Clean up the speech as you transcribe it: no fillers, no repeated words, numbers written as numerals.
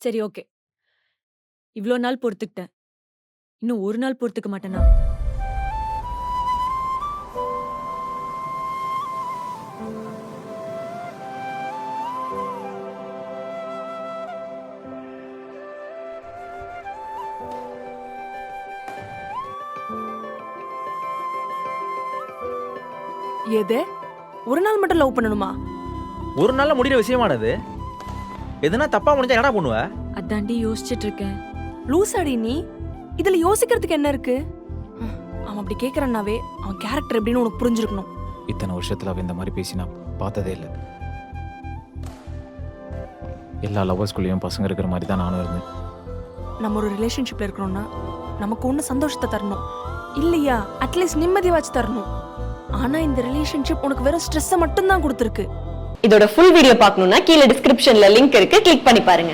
சரி ஓகே. இவ்ளோ நாள் பொறுத்துக்கிட்டேன். இன்னும் ஒரு நாள் பொறுத்துக்க மாட்டேனா? எது? ஒரு நாள் மட்டும் லவ் பண்ணணுமா? ஒரு நாள்ல முடிகிற விஷயமானது. எதுனா தப்பா முடிஞ்சா என்னடா பண்ணுவ? அதாண்டி யோசிச்சுட்டு இருக்கேன். லூசாடி நீ? இதுல யோசிக்கிறதுக்கு என்ன இருக்கு? அவன் அப்படி கேக்குறானாவே அவன் கேரக்டர் எப்படின்னு உனக்கு புரிஞ்சிருக்கணும். இத்தனை வருஷத்துல அவ இந்த மாதிரி பேசி நான் பார்த்ததே இல்லை. எல்லா லவ்வர்ஸ்குள்ளேயும் பசங்க இருக்கிற மாதிரி தான் நானும் இருந்தேன். நம்ம ஒரு ரிலேஷன்ஷிப்ல இருக்கணும்னா நமக்கு ஒண்ணு சந்தோஷத்தை தரணும், இல்லையா அட்லீஸ்ட் நிம்மதி வச்சு தரணும். ஆனா இந்த ரிலேஷன்ஷிப் உனக்கு வெறும் ஸ்ட்ரெஸ்ஸை மட்டும் தான் கொடுத்துருக்கு. இதோட ஃபுல் வீடியோ பார்க்கணும்னா கீழே டிஸ்கிரிப்ஷன்ல லிங்க் இருக்கு, கிளிக் பண்ணி பாருங்க.